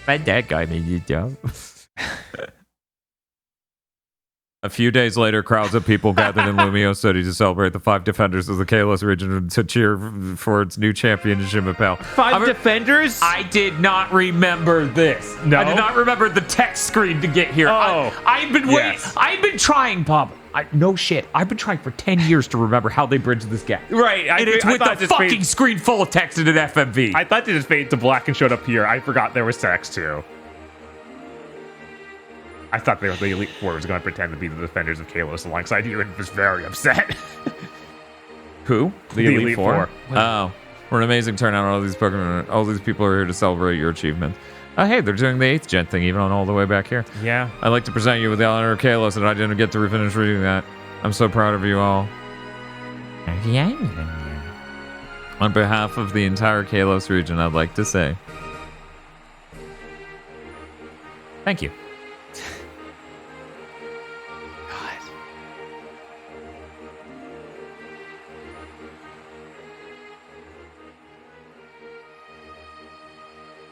But that guy made you jump. A few days later, crowds of people gathered in Lumio City to celebrate the 5 defenders of the Kalos region to cheer for its new championship apparel. Five defenders? I did not remember this. No? I did not remember the text screen to get here. Oh. I've been waiting. Yes. I've been trying, Bob. No shit. I've been trying for 10 years to remember how they bridge this gap. Right. And it's with the fucking screen full of text in an FMV. I thought they just faded to black and showed up here. I forgot there was text too. I thought the Elite Four was going to pretend to be the defenders of Kalos alongside you and was very upset. Who? The Elite Four. Oh. We're an amazing turnout. All these Pokemon, all these people are here to celebrate your achievement. Oh, hey, they're doing the 8th gen thing even on all the way back here. Yeah. I'd like to present you with the honor of Kalos, and I didn't get to finish reading that. I'm so proud of you all. On behalf of the entire Kalos region, I'd like to say thank you.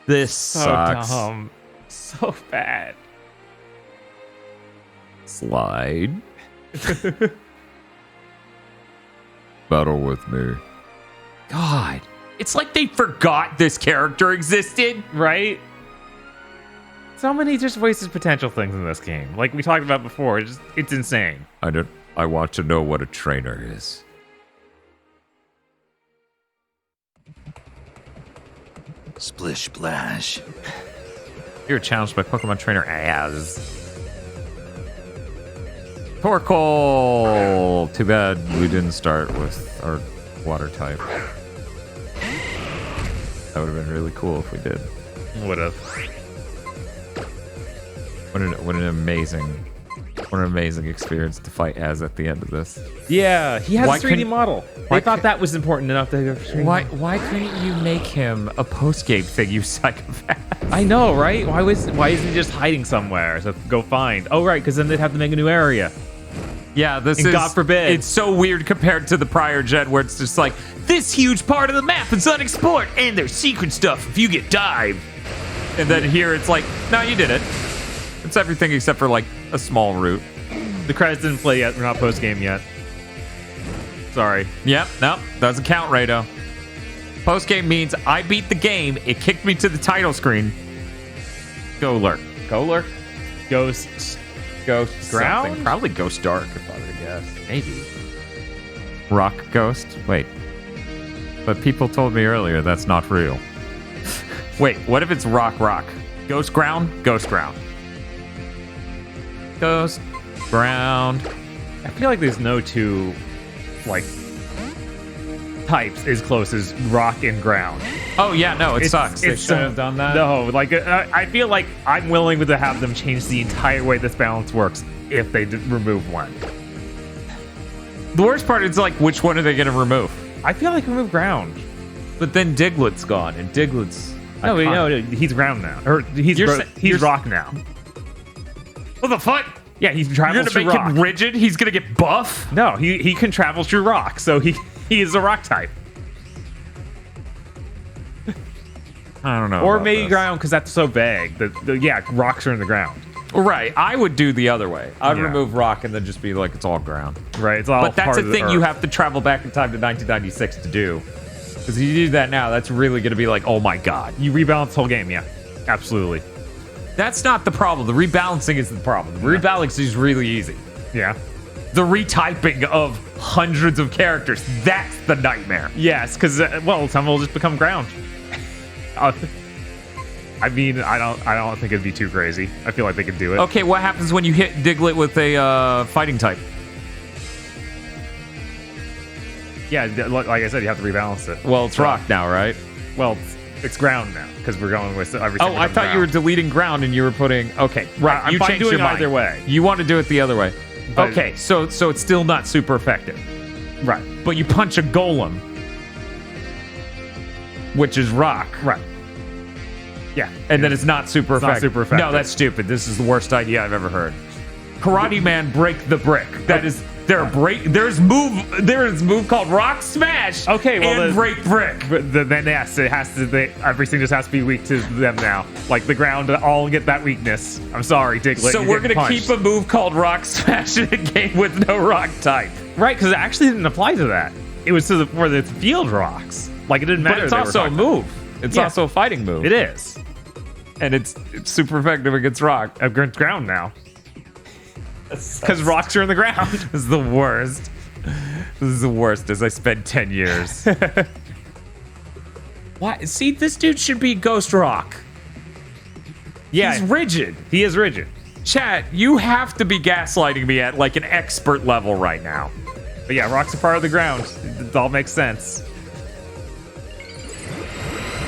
This sucks. Dumb. So bad. Slide. Battle with me. God. It's like they forgot this character existed. Right? So many just wasted potential things in this game. Like we talked about before, it's insane. I want to know what a trainer is. Splish splash. You're challenged by Pokemon Trainer as Torkoal. Too bad we didn't start with our water type. That would have been really cool if we did. Would have. What an amazing experience to fight as at the end of this. Yeah, he has Why a 3D couldn't- model. They thought that was important enough to have a 3D model. Why couldn't you make him a post-game thing, you psychopath? I know, right? Why isn't he just hiding somewhere? So go find. Oh, right, because then they'd have to make a new area. Yeah, this And is... God forbid. It's so weird compared to the prior gen where it's just like, this huge part of the map is unexplored, and there's secret stuff if you get dived. And then here it's like, no, you did it. It's everything except for, like, a small route. The credits didn't play yet. We're not post-game yet. Sorry. Yep, nope, doesn't count, Rado. Post-game means I beat the game, it kicked me to the title screen. Go lurk. Go lurk. Ghost Ground? something. Probably Ghost Dark, if I were to guess. Maybe. Rock Ghost? Wait. But people told me earlier that's not real. Wait, what if it's Rock? Ghost Ground? Ghost Ground. Ghost Ground. I feel like there's no two, like, types as close as rock and ground. Oh, yeah, no, it sucks. They It's shouldn't have done that. No, like, I feel like I'm willing to have them change the entire way this balance works if they remove one. The worst part is, like, which one are they going to remove? I feel like remove ground. But then Diglett's gone, and Diglett's... No, he's ground now. Or he's rock now. What the fuck? Yeah, he You're travels gonna through make rock. him rigid? He's gonna get buff? No, he can travel through rock, so he is a rock type. I don't know. Or about maybe this. ground, because that's so vague. Yeah, rocks are in the ground. Right. I would do the other way. I'd Yeah. remove rock and then just be like, it's all ground. Right, it's all But that's part a of the thing you earth. have to travel back in time to 1996 to do. Because if you do that now, that's really going to be like, oh my god. You rebalance the whole game, yeah. Absolutely. That's not the problem. The rebalancing is the problem. The rebalancing is really easy. Yeah. The retyping of hundreds of characters, that's the nightmare. Yes, because, well, some will just become ground. I mean, I don't think it'd be too crazy. I feel like they could do it. Okay, what happens when you hit Diglett with a fighting type? Yeah, like I said, you have to rebalance it. Well, it's rock now, right? Well, it's ground now, because we're going with everything. Oh, I thought you were deleting ground and you were putting... Okay, right. I'm You fine changed doing your mind. either way. You want to do it the other way. But- Okay, so it's still not super effective. Right. But you punch a golem, which is rock. Right. Yeah. And then it's not super It's not effective. super effective. No, that's stupid. This is the worst idea I've ever heard. Karate Man break the brick. That is There's move called Rock Smash. Okay, well, and Break Brick. But then yes, it has to. Everything just has to be weak to them now. Like the ground, all get that weakness. I'm sorry, Diglett. So we're gonna keep a move called Rock Smash in a game with no rock type. Right, because it actually didn't apply to that. It was for the field rocks. Like it didn't matter. But it's also a move. It's also a fighting move. It is, and it's super effective against rock. Against ground now. Because rocks are in the ground. This is the worst. This is the worst as I spent 10 years. Why? See, this dude should be Ghost Rock. Yeah. He's rigid. He is rigid. Chat, you have to be gaslighting me at like an expert level right now. But yeah, rocks are part of the ground. It all makes sense.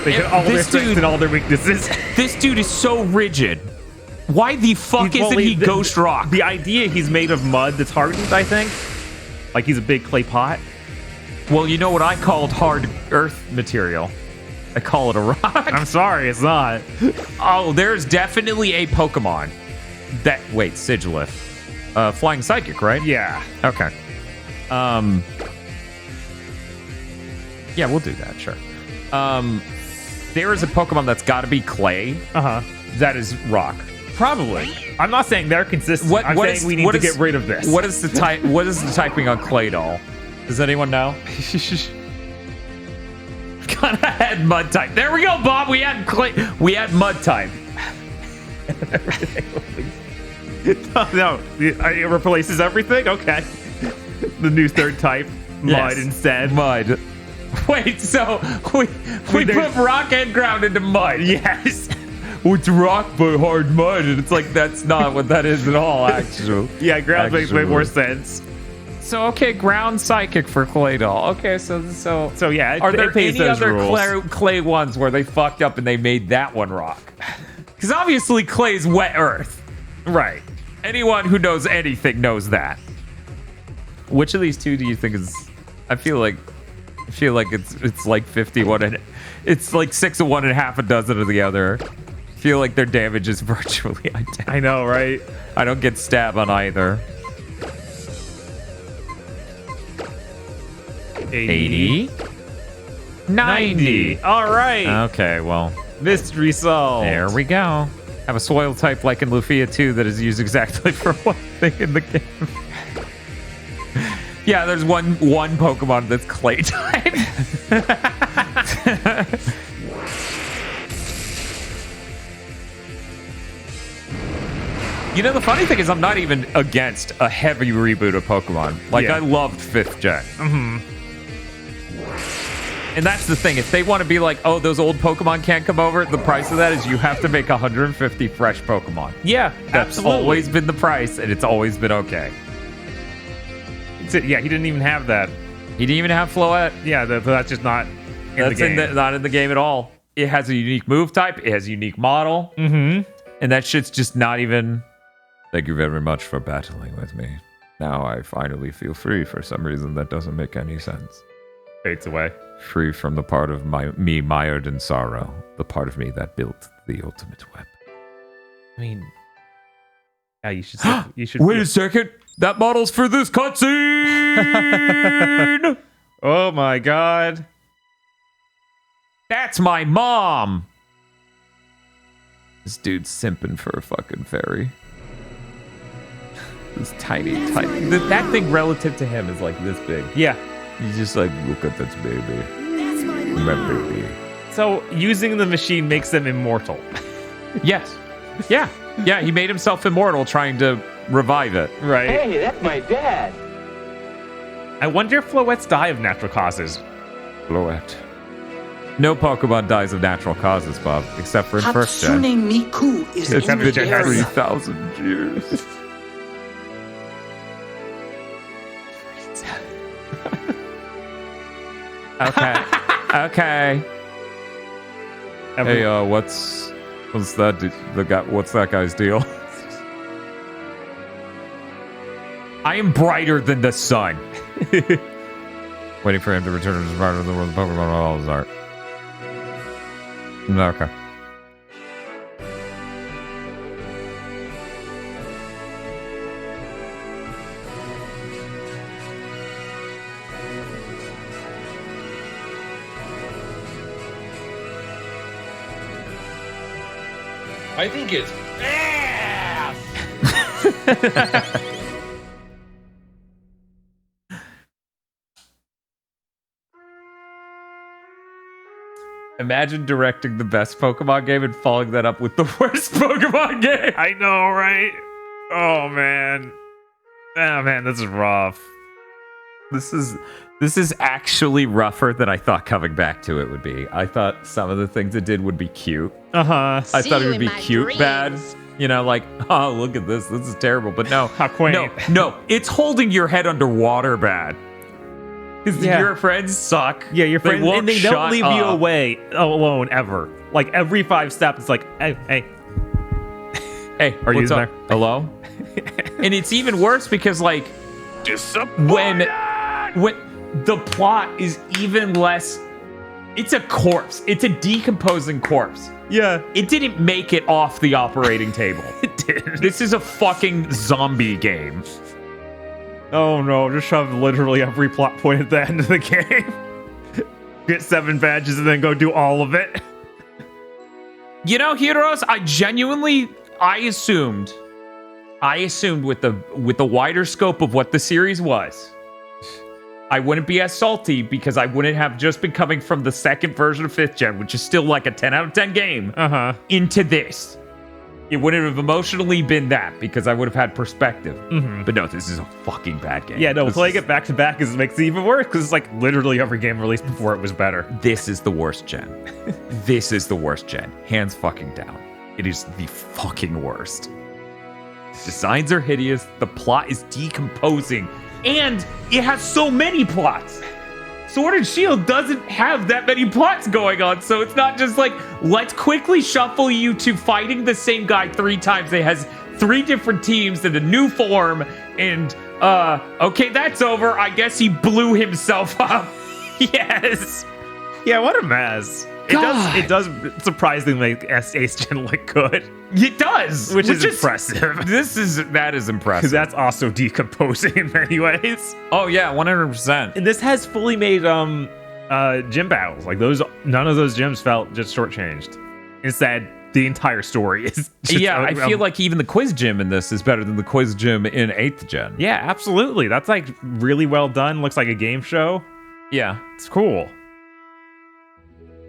They get all their strengths and all their weaknesses. This dude is so rigid. Why the fuck isn't he Ghost Rock? The idea he's made of mud that's hardened, I think. Like he's a big clay pot. Well, you know what I called hard earth material? I call it a rock. I'm sorry, it's not. Oh, there's definitely a Pokemon that... Wait, Sigilith. Flying Psychic, right? Yeah. Okay. Yeah, we'll do that, sure. There is a Pokemon that's got to be clay. Uh-huh. That is rock. Probably. I'm not saying they're consistent. I'm saying we need to get rid of this. What is the type? What is the typing on Claydol? Does anyone know? Kinda had mud type. There we go, Bob. We had clay. We had mud type. No, it replaces everything. Okay. The new third type, mud instead. Mud. Wait, so we put rock and ground into mud. Yes. It's rock but hard mud, and it's like that's not what that is at all, actually. Yeah, ground makes way more sense. So okay, ground psychic for Claydol. Okay, so yeah, are there any other rules. clay ones where they fucked up and they made that one rock? Because obviously clay's wet earth, right? Anyone who knows anything knows that. Which of these two do you think is? I feel like it's like 51 and it's like 6 of one and half a dozen of the other. I feel like their damage is virtually identical. I know, right? I don't get stab on either. 80. 90. All right. Okay, well. Mystery solved. There we go. Have a soil type like in Lufia 2 that is used exactly for one thing in the game. Yeah, there's one Pokemon that's clay type. You know, the funny thing is I'm not even against a heavy reboot of Pokemon. Like, I loved 5th gen. Mm-hmm. And that's the thing. If they want to be like, oh, those old Pokemon can't come over, the price of that is you have to make 150 fresh Pokemon. Yeah, that's absolutely. Always been the price, and it's always been okay. Yeah, he didn't even have that. He didn't even have Floette. Yeah, that's just not in the game. Not in the game at all. It has a unique move type. It has a unique model. Mm-hmm. And that shit's just not even... Thank you very much for battling with me. Now I finally feel free for some reason that doesn't make any sense. Fades away. Free from the part of me mired in sorrow. The part of me that built the ultimate web. I mean... Yeah, you should... Wait a second! That model's for this cutscene! Oh my god. That's my mom! This dude's simping for a fucking fairy. This tiny. That thing relative to him is like this big. Yeah. He's just like, look at this baby. That's My baby. So, using the machine makes them immortal. Yes. Yeah. Yeah, he made himself immortal trying to revive it. Right. Hey, that's my dad. I wonder if Floettes die of natural causes. Floette. No Pokemon dies of natural causes, Bob, except for in first gen. Hatsune Miku is It's in been the area. 3,000 years. Okay. Okay. Hey, what's that guy's deal? I am brighter than the sun. Waiting for him to return to brighter than the world of Pokemon models art. Okay. I think it's ass. Imagine directing the best Pokemon game and following that up with the worst Pokemon game. I know, right? Oh man. Oh man, this is rough. This is actually rougher than I thought coming back to it would be. I thought some of the things it did would be cute. Uh-huh. I thought it you would in be my cute bad. dreams. You know, like, oh, look at this. This is terrible. But no. How quaint. No, it's holding your head underwater bad. Because Yeah. your friends suck. Yeah, your friends, won't and they don't shut leave you up. alone ever. Like every 5 steps, it's like, hey, Hey, Are you what's up? there? Hello? And it's even worse because, like, when the plot is even less, it's a corpse. It's a decomposing corpse. yeah, It didn't make it off the operating table. it did. This is a fucking zombie game. Oh no, just shove literally every plot point at the end of the game. Get 7 badges and then go do all of it. You know, Heroes, I assumed with the wider scope of what the series was, I wouldn't be as salty because I wouldn't have just been coming from the second version of 5th gen, which is still like a 10 out of 10 game, into this. It wouldn't have emotionally been that because I would have had perspective. But no, this is a fucking bad game. Yeah, no, This playing is- it back to back makes it even worse because it's like literally every game released before it was better. This is the worst gen. This is the worst gen. Hands fucking down. It is the fucking worst. Designs are hideous. The plot is decomposing. And it has so many plots. Sword and Shield doesn't have that many plots going on. So it's not just like, let's quickly shuffle you to fighting the same guy 3 times. It has 3 different teams in a new form. And, okay, that's over. I guess he blew himself up. Yes. Yeah, what a mess. It does surprisingly make Ace Gen look good, It does. which is impressive. That is Because impressive. that's also decomposing in many ways. Oh yeah, 100%. And this has fully made gym battles. Like none of those gyms felt just shortchanged. Instead, the entire story is just Yeah, I feel like even the quiz gym in this is better than the quiz gym in 8th gen. yeah, absolutely. That's like really well done. Looks like a game show. Yeah. It's cool.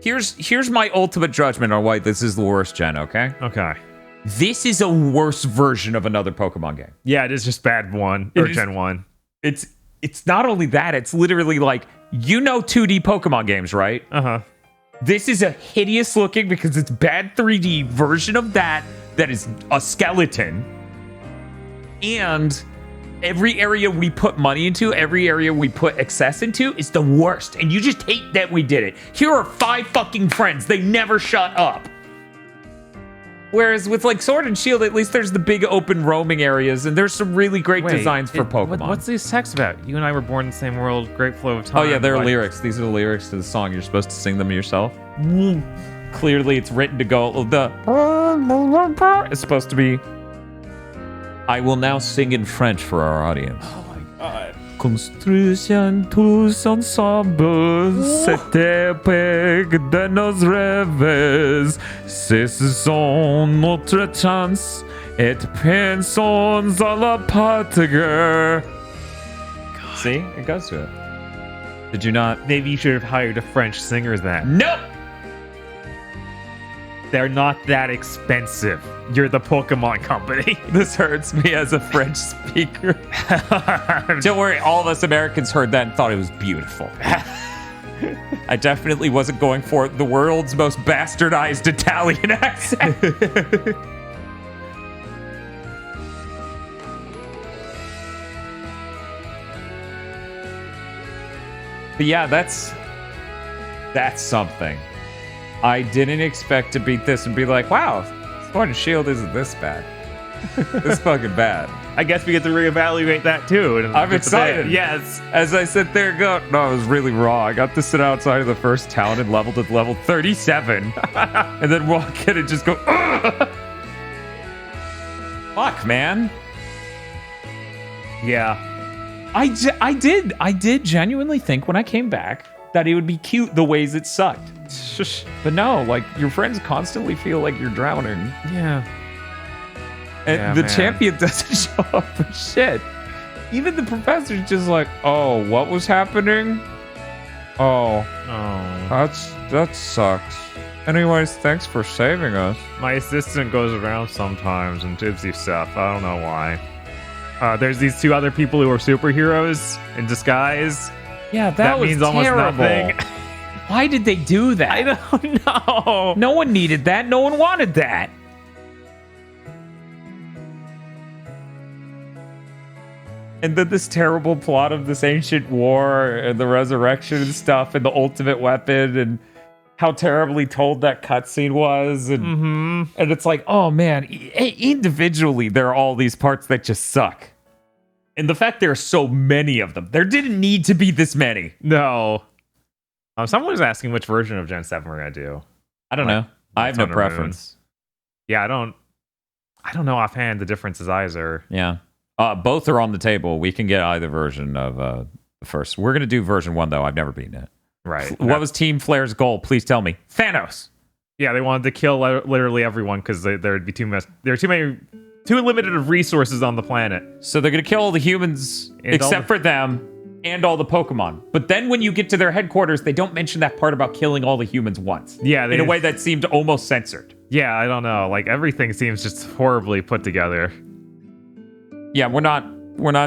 Here's my ultimate judgment on why this is the worst gen, okay? Okay. This is a worse version of another Pokemon game. Yeah, it is just bad 1 or It is- Gen 1. It's not only that, it's literally like, 2D Pokemon games, right? Uh-huh. This is a hideous looking because it's bad 3D version of that is a skeleton. And every area we put money into, every area we put excess into is the worst. And you just hate that we did it. Here are 5 fucking friends. They never shut up. Whereas with like Sword and Shield, at least there's the big open roaming areas and there's some really great designs for Pokemon. What's this text about? You and I were born in the same world, great flow of time. Oh yeah, they're like- lyrics. These are the lyrics to the song. You're supposed to sing them yourself. Clearly, it's written to go. It's supposed to be. I will now sing in French for our audience. Oh my god. Construisons tous ensemble cette époque de nos rêves. Saisissons notre chance et pensons à la patrie. See, it goes to it. Did you not? Maybe you should have hired a French singer then. Nope. They're not that expensive. You're the Pokemon company. This hurts me as a French speaker. Don't worry, all of us Americans heard that and thought it was beautiful. I definitely wasn't going for the world's most bastardized Italian accent. But yeah, that's something. I didn't expect to beat this and be like, wow, Sword and Shield isn't this bad. It's fucking bad. I guess we get to reevaluate that too. And I'm excited. Yes. As I sit there, go, no, I was really wrong. I got to sit outside of the first town and leveled to level 37, and then walk in and just go, ugh! Fuck, man. Yeah. I did genuinely think when I came back that it would be cute the ways it sucked. Shush. But no, like, your friends constantly feel like you're drowning. Yeah. And Yeah, the man. champion doesn't show up for shit. Even the professor's just like, oh, what was happening? Oh, Oh. that sucks. Anyways, thanks for saving us. My assistant goes around sometimes and gives you stuff. I don't know why. There's these two other people who are superheroes in disguise. Yeah, That was means almost terrible. nothing. Why did they do that? I don't know. No one needed that. No one wanted that. And then this terrible plot of this ancient war and the resurrection and stuff and the ultimate weapon and how terribly told that cutscene was. And, and it's like, oh man, individually, there are all these parts that just suck. And the fact there are so many of them, there didn't need to be this many. No. Someone was asking which version of Gen 7 we're going to do. I don't know. I have no Sun or Moon. preference. Yeah, I don't know offhand the differences either. Yeah. Both are on the table. We can get either version of the first. We're going to do version 1, though. I've never beaten it. Right. What was Team Flare's goal? Please tell me. Thanos. Yeah, they wanted to kill literally everyone because there'd be too limited of resources on the planet. So they're going to kill all the humans And except for them and all the Pokemon. But then when you get to their headquarters, they don't mention that part about killing all the humans once. Yeah, in a way that seemed almost censored. Yeah, I don't know. Like everything seems just horribly put together. Yeah, we're not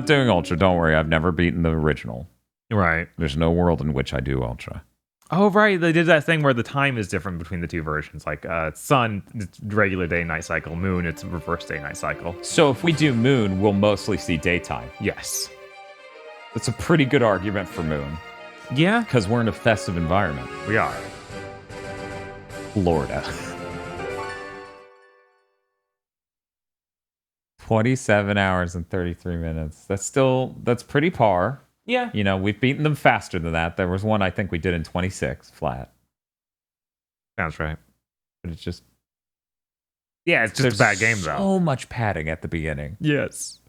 doing Ultra. Don't worry. I've never beaten the original. Right. There's no world in which I do Ultra. Oh, right. They did that thing where the time is different between the two versions. Like Sun, it's regular day-night cycle. Moon, it's reverse day-night cycle. So if we do Moon, we'll mostly see daytime. Yes. That's a pretty good argument for Moon. Yeah, Because we're in a festive environment. we are. Florida. 27 hours and 33 minutes. That's pretty par. Yeah. You know, we've beaten them faster than that. There was one I think we did in 26 flat. Sounds right. But it's just... Yeah, it's just a bad game, though. So much padding at the beginning. Yes.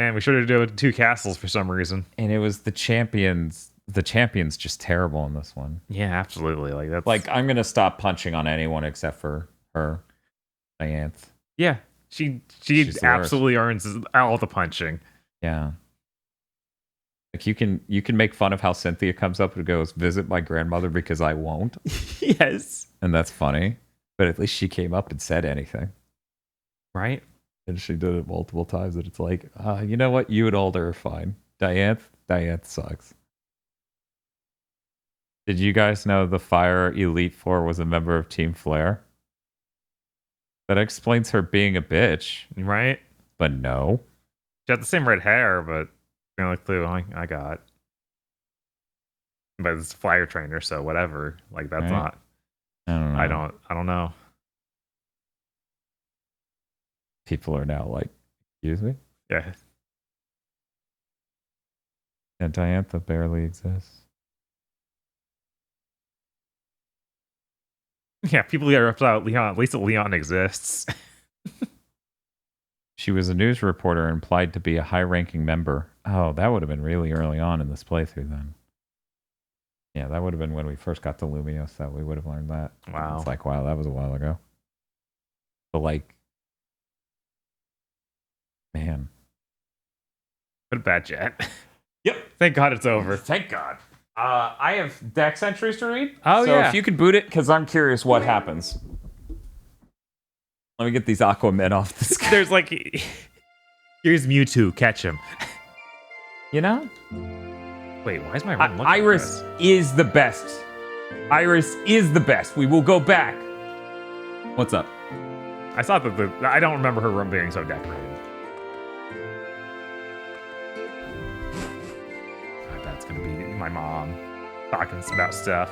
Man, we should have done 2 castles for some reason. And it was the champions. The champion's just terrible in this one. Yeah, absolutely. Like that's Like, I'm going to stop punching on anyone except for her. Dianthe. yeah. She She's the absolutely earns all the punching. Yeah. Like, you can make fun of how Cynthia comes up and goes, visit my grandmother because I won't. Yes. And that's funny. But at least she came up and said anything. Right? And she did it multiple times. And it's like, you know what? You and Alder are fine. Dianthe sucks. Did you guys know the Fire Elite Four was a member of Team Flare? That explains her being a bitch. Right? But no. She had the same red hair, but the only clue I got. But it's a flyer trainer, so whatever. Like that's Right. not. I don't know. I don't know. People are now like, excuse me? Yeah. And Dianthe barely exists. Yeah, people are upset about Leon. At least Leon exists. She was a news reporter implied to be a high-ranking member. Oh, that would have been really early on in this playthrough then. Yeah, that would have been when we first got to Lumios that we would have learned that. Wow. It's like, wow, that was a while ago. But like, man. What a bad jet. Yep. Thank God it's over. Thank God. I have dex entries to read. Oh, so yeah. if you could boot it, because I'm curious what happens. Let me get these Aquamen off the screen. There's like, here's Mewtwo. Catch him. You know? Wait, why is my room looking Iris like is the best. Iris is the best. We will go back. What's up? this? I thought that I don't remember her room being so decorated. God, that's gonna be my mom talking about stuff.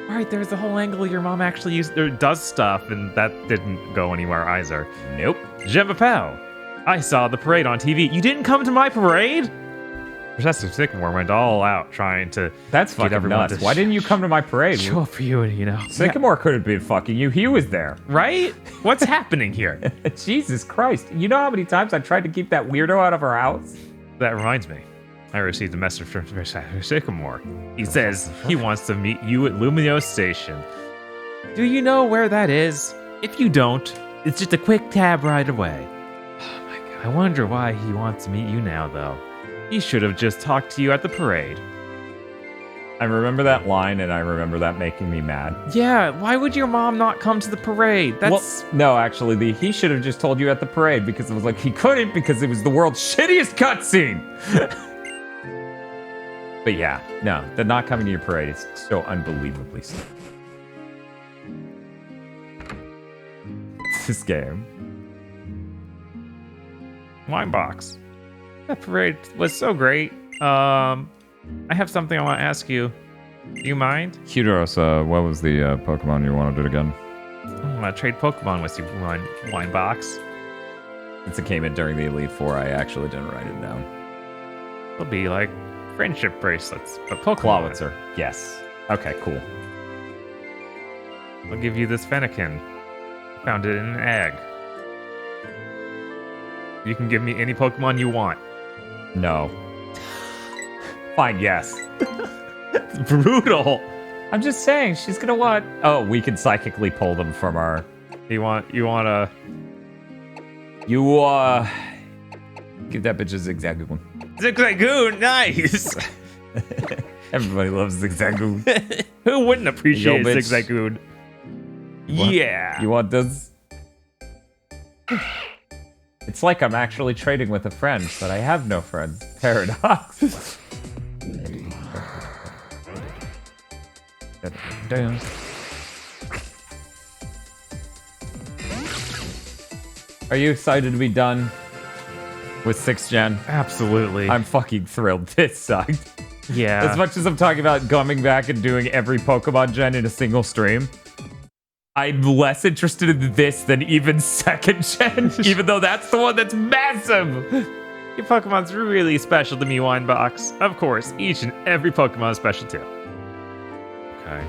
All right, there's the whole angle your mom actually does stuff, and that didn't go anywhere either. Nope. Jemapel, I saw the parade on TV. You didn't come to my parade? Professor Sycamore went all out trying to That's get fucking everyone nuts. to Why didn't you come to my parade? show up for you, and you know. Sycamore could have been fucking you. He was there. Right? What's happening here? Jesus Christ. You know how many times I tried to keep that weirdo out of our house? That reminds me. I received a message from Professor Sycamore. He says he wants to meet you at Lumiose Station. Do you know where that is? If you don't, it's just a quick cab ride away. Oh my god. I wonder why he wants to meet you now, though. He should have just talked to you at the parade. I remember that line, and I remember that making me mad. Yeah, why would your mom not come to the parade? That's... Well, no, actually, he should have just told you at the parade, because it was like he couldn't because it was the world's shittiest cutscene. But yeah, no, the not coming to your parade is so unbelievably sad. This game. Wine box. That parade was so great. I have something I want to ask you. Do you mind? Hudros, what was the Pokemon you wanted again? I want to trade Pokemon with you, wine box. Since it came in during the Elite Four, I actually didn't write it down. It'll be like friendship bracelets, but Pokemon. Clawitzer. Yes. Okay, cool. I'll give you this Fennekin. Found it in an egg. You can give me any Pokemon you want. No. Fine, yes. It's brutal. I'm just saying, she's gonna want... Oh, we can psychically pull them from our... You want a... You, give that bitch a Zigzagoon. Zigzagoon, nice! Everybody loves Zigzagoon. Who wouldn't appreciate Yo, bitch. Zigzagoon? What? Yeah. You want this? It's like I'm actually trading with a friend, but I have no friends. Paradox. Damn. Are you excited to be done with 6th gen? Absolutely. I'm fucking thrilled. This sucked. Yeah. As much as I'm talking about coming back and doing every Pokemon gen in a single stream, I'm less interested in this than even 2nd gen, even though that's the one that's massive. Your Pokemon's really special to me, Winebox. Of course, each and every Pokemon is special too. Okay.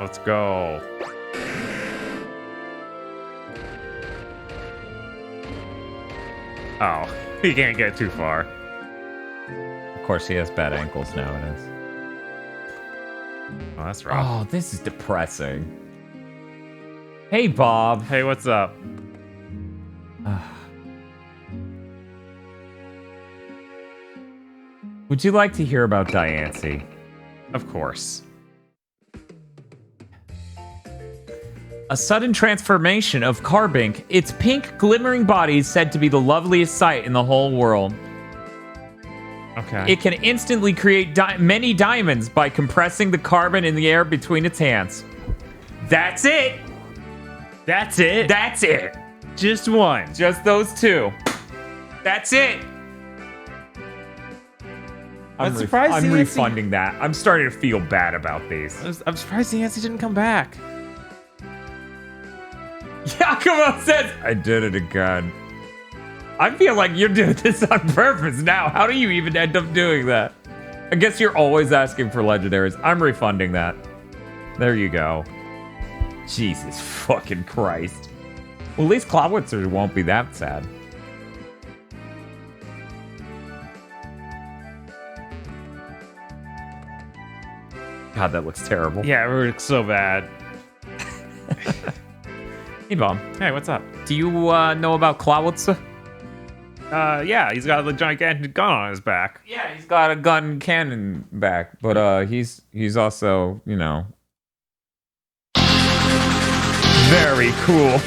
Let's go. Oh, he can't get too far. Of course, he has bad ankles nowadays. Oh, that's rough. Oh, this is depressing. Hey, Bob. Hey, what's up? Would you like to hear about Diancie? Of course. A sudden transformation of Carbink, its pink glimmering body is said to be the loveliest sight in the whole world. Okay. It can instantly create many diamonds by compressing the carbon in the air between its hands. That's it. That's it? That's it. Just one. Just those two. That's it. I'm surprised I'm Diancie- refunding that. I'm starting to feel bad about these. I'm surprised Diancie didn't come back. Yakumo says, I did it again. I feel like you're doing this on purpose now. How do you even end up doing that? I guess you're always asking for legendaries. I'm refunding that. There you go. Jesus fucking Christ. Well, at least Clawitzer won't be that sad. God, that looks terrible. Yeah, it looks so bad. Hey, Bob. Hey, what's up? Do you know about Clawitzer? Yeah, he's got a gigantic gun on his back. Yeah, he's got a gun cannon back, but he's also, you know, very cool.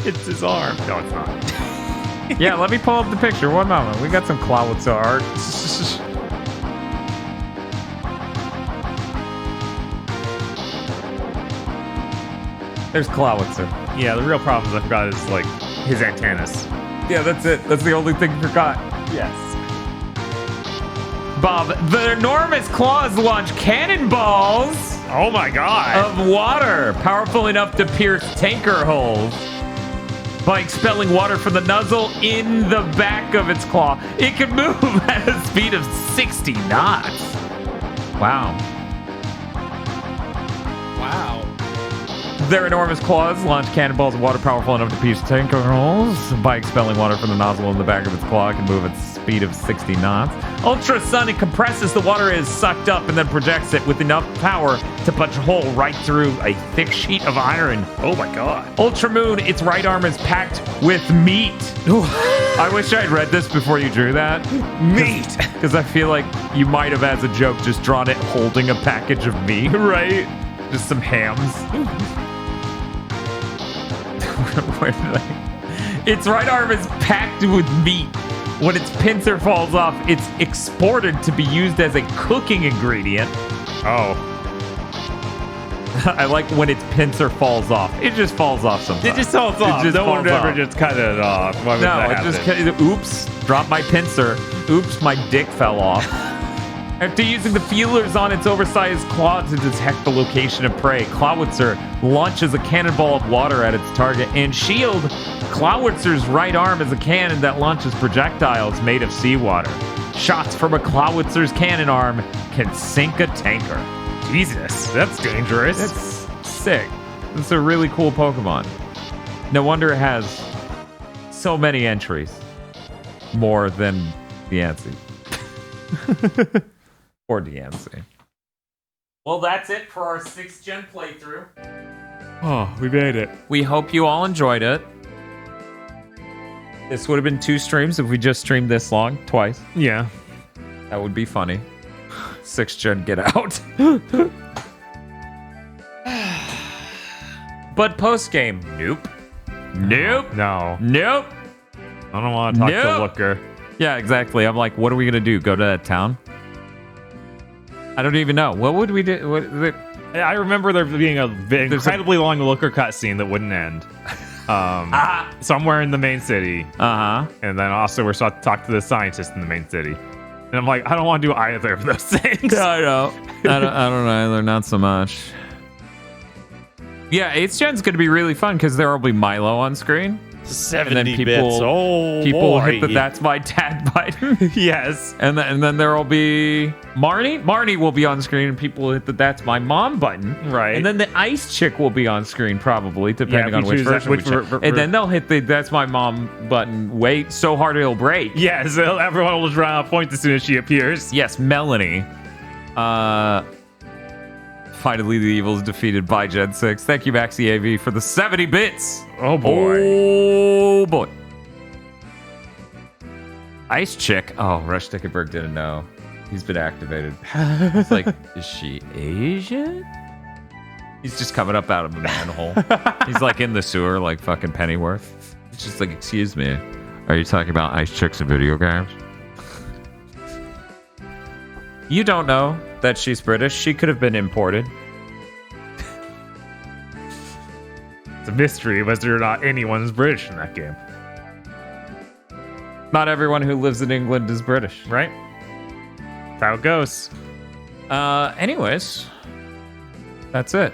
It's his arm. No, it's not. Yeah, let me pull up the picture. One moment. We got some Clawitzer art. There's Clawitzer. Yeah, the real problem is I forgot is like his antennas. Yeah, that's it. That's the only thing you forgot. Yes. Bob, the enormous claws launch cannonballs Oh my god. of water, powerful enough to pierce tanker holes. by expelling water from the nozzle in the back of its claw. It can move at a speed of 60 knots. Wow. Wow. Their enormous claws launch cannonballs of water powerful enough to pierce tentacles. By expelling water from the nozzle in the back of its claw, it can move at a speed of 60 knots. Ultrasonic compresses the water is sucked up and then projects it with enough power to punch a hole right through a thick sheet of iron. Oh my god. Ultramoon, its right arm is packed with meat. I wish I'd read this before you drew that. Meat. Because I feel like you might have, as a joke, just drawn it holding a package of meat. Right. Just some hams. Where did I? Its right arm is packed with meat. When its pincer falls off, it's exported to be used as a cooking ingredient. Oh. I like when its pincer falls off. It just falls off sometimes. It just falls off. It just No one would falls ever off. just cut it off. Why would No, that it happen? just oops, dropped my pincer. Oops, my dick fell off. After using the feelers on its oversized claw to detect the location of prey, Clawitzer launches a cannonball of water at its target. And shield, Clawitzer's right arm is a cannon that launches projectiles made of seawater. Shots from a Clawitzer's cannon arm can sink a tanker. Jesus, that's dangerous. That's sick. It's a really cool Pokemon. No wonder it has so many entries. More than Diancie. Or Diancie. Well, that's it for our 6th gen playthrough. Oh, we made it. We hope you all enjoyed it. This would have been 2 streams if we just streamed this long, twice. Yeah. That would be funny. 6th gen, get out. But post game, nope. Nope. No. Nope. I don't want to talk to Nope. Looker. Yeah, exactly. I'm like, what are we gonna do? Go to that town? I don't even know. What would we do? I remember there being a incredibly long Looker cutscene that wouldn't end. Somewhere in the main city. Uh-huh. And then also we're supposed to talk to the scientist in the main city. And I'm like, I don't want to do either of those things. I know. I don't either. Not so much. Yeah, 8th gen's gonna be really fun because there will be Milo on screen. 70 people- bits. Oh, People boy. hit the "That's my dad" button. Yes. And then there will be Marnie. Marnie will be on screen, and people will hit the "That's my mom" button. Right. And then the Ice Chick will be on screen, probably, depending if on we which choose that- version which we check. And then they'll hit the "That's my mom" button. Wait, so hard it'll break. Yes, everyone will just run out of points as soon as she appears. Yes, Melanie. Finally, the evil is defeated by Gen 6. Thank you, Maxi AV, for the 70 bits. Oh boy. Oh boy. Ice Chick. Oh, Rush Tickenberg didn't know. He's been activated. It's like, is she Asian? He's just coming up out of a manhole. He's like in the sewer, like fucking Pennyworth. It's just like, excuse me, are you talking about Ice Chicks in video games? You don't know that she's British. She could have been imported. It's a mystery whether or not anyone's British in that game. Not everyone who lives in England is British. Right? That's how it goes. Anyways, that's it.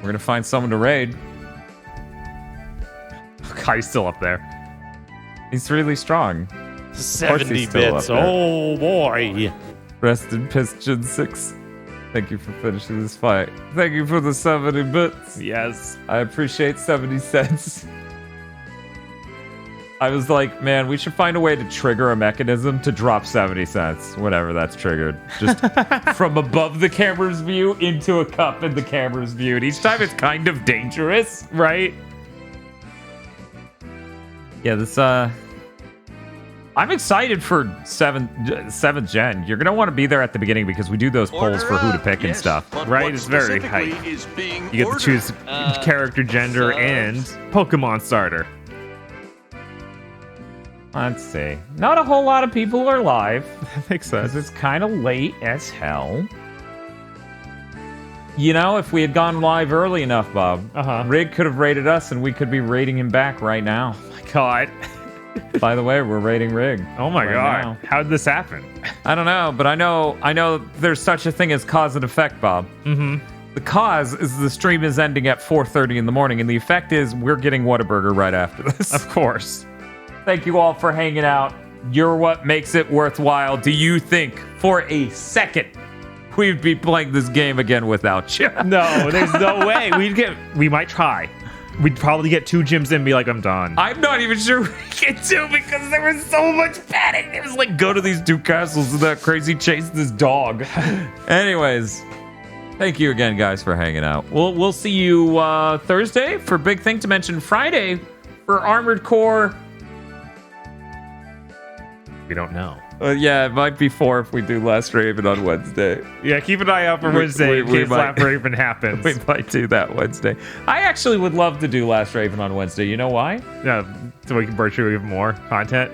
We're gonna find someone to raid. God, he's still up there. He's really strong. 70 still bits. up there. Oh, boy. Rest in peace, Gen 6. Thank you for finishing this fight. Thank you for the 70 bits. Yes. I appreciate 70 cents. I was like, man, we should find a way to trigger a mechanism to drop 70 cents whenever that's triggered. Just from above the camera's view into a cup in the camera's view. And each time it's kind of dangerous, right? Yeah, this, I'm excited for 7th gen. You're going to want to be there at the beginning because we do those polls for who to pick and stuff. Right, it's very hype. You get to choose character, gender, and Pokemon starter. Let's see. Not a whole lot of people are live. That makes sense. Because it's kind of late as hell. You know, if we had gone live early enough, Bob, Rig could have rated us and we could be rating him back right now. Oh my god. By the way, we're rating Rig. Oh my right god. now. How did this happen? I don't know, but I know there's such a thing as cause and effect, Bob. Mm-hmm. The cause is the stream is ending at 4:30 in the morning, and the effect is we're getting Whataburger right after this. Of course. Thank you all for hanging out. You're what makes it worthwhile. Do you think for a second we'd be playing this game again without you? No, there's no way. We might try. We'd probably get 2 gyms in and be like, I'm done. I'm not even sure we can do because there was so much panic. It was like, go to these 2 castles and that crazy chase this dog. Anyways, thank you again, guys, for hanging out. We'll see you Thursday for Big Thing to Mention, Friday for Armored Core. We don't know. Yeah, it might be 4 if we do Last Raven on Wednesday. Yeah, keep an eye out for Wednesday in case Last Raven happens. We might do that Wednesday. I actually would love to do Last Raven on Wednesday. You know why? Yeah, so we can burn through even more content.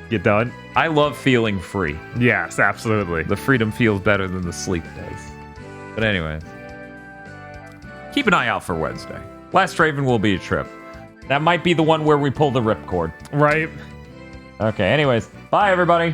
Get done. I love feeling free. Yes, absolutely. The freedom feels better than the sleep does. But anyways, keep an eye out for Wednesday. Last Raven will be a trip. That might be the one where we pull the ripcord. Right. Okay, anyways, bye everybody.